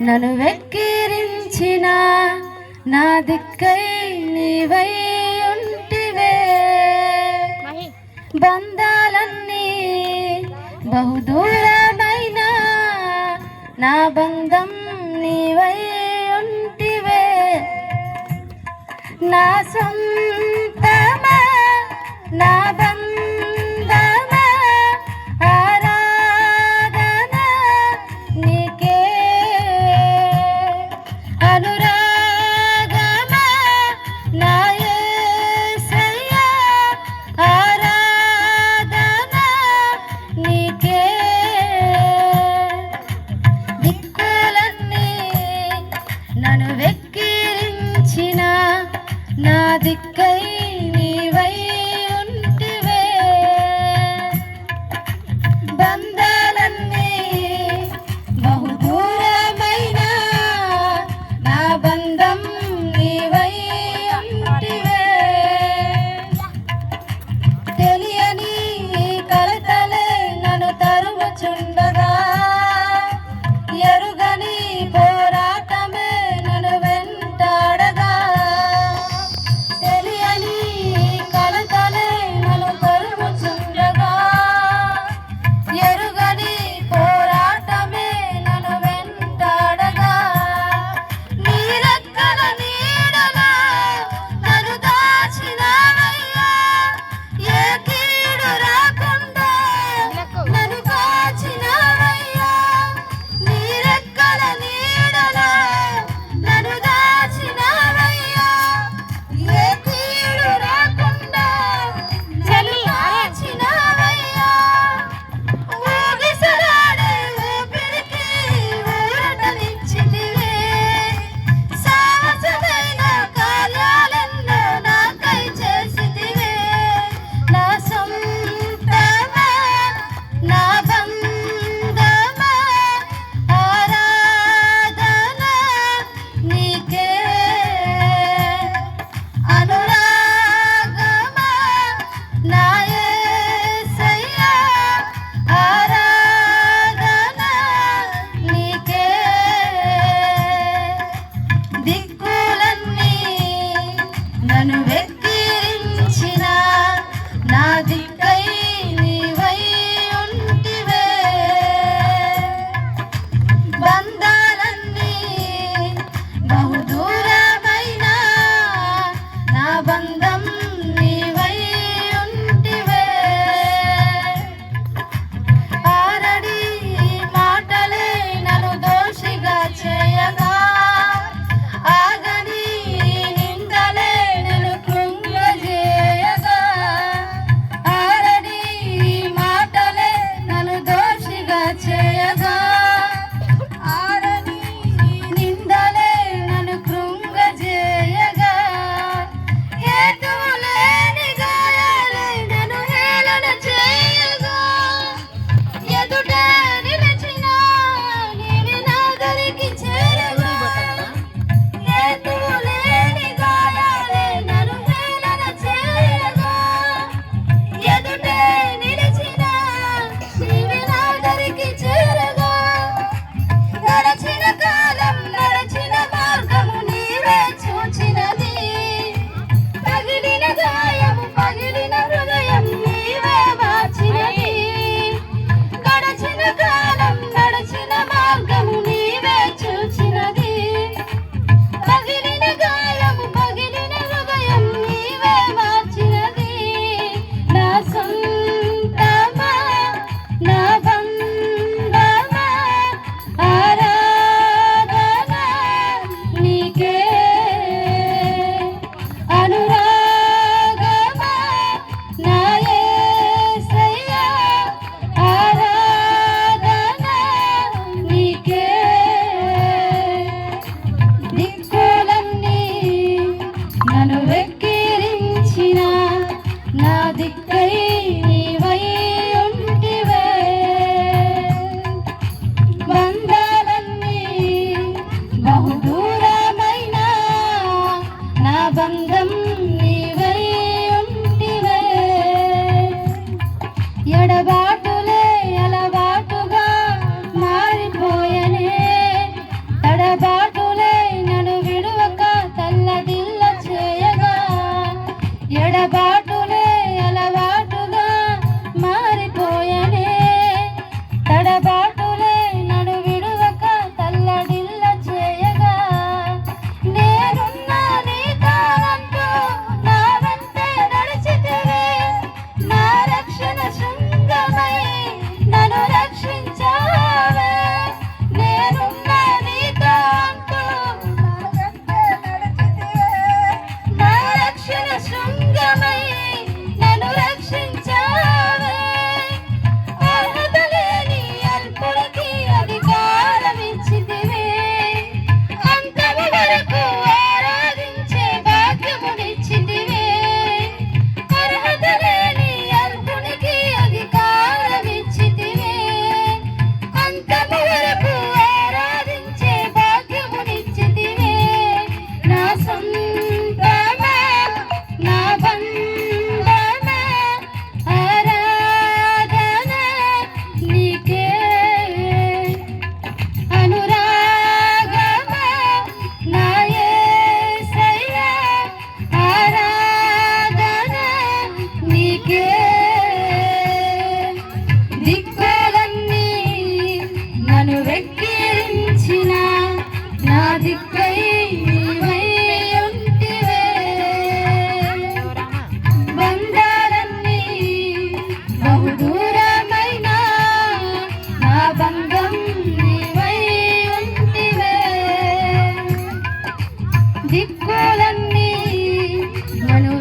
నన్ను వెక్కిరించిన నా దిక్కై నీవై ఉంటివే. బంధాలన్నీ బహుదూరమైన నా బంధం నీవై ఉంటివే. నా సొంతమా నా బంధమా ఆరాధన నీకే. అనురాగమా నా యేసయ్యా ఆరాధన నీకే. దిక్కులన్నీ నన్ను వెక్కిరించిన నా దిక్కై నీవై ఉంటివే. బంధాలన్నీ బహుదూరమైన నా బంధం నీవై ఉంటివే. తెలియని కలతలే నన్ను తరుముచుండగా ఎరుగని పోరాటమే నన్ను వెంటాడగా. తెలియని కలతలే నన్ను తరుముచుండగా ఎరుగని పోరాటమే నన్ను వెంటాడగా. నీ రెక్కల నీడలో నన్ను దాచినావయ్యా. ఏ కీడు రాకుండా నన్ను కాచినావయ్యా. నీ రెక్కల నీడలో నన్ను దాచినావయ్యా. ఏ కీడు రాకుండా నన్ను కాచినావయ్యా. ఊగిసలాడే ఊపిరికి ఊరటనిచ్చితివే. సాహసమైన కార్యాలెన్నో నాకై చేసితివే. నా సొంతమా నా బంధమా ఆరాధన నీకే. అనురాగమా నా యేసయ్యా ఆరాధన నీకే. దిక్కులన్నీ నన్ను వెక్కిరించిన నా దిక్కై నీవై ఉంటివే. బంధాలన్నీ బహుదూరమైన నా బంధం నీవై ఉంటివే. ఆరడి మాటలే నన్ను దోషిగా చేయగా ఆగని నిందలే నన్ను కృంగజేయగా. ఆరడి మాటలే నన్ను దోషిగా చేయగా ఆరని నిందలే నన్ను కృంగజేయగా. హేతువులేని గాయాలే నన్ను హేళన చేయగా. ఎదుట నిలిచిన నీవే నా దరికి చేరగా. హేతువులేని గాయాలే నన్ను హేళన చేయగా. ఎదుట నిలిచిన నీవే నా దరికి చేరగా. తప్పులన్నీ నన్ను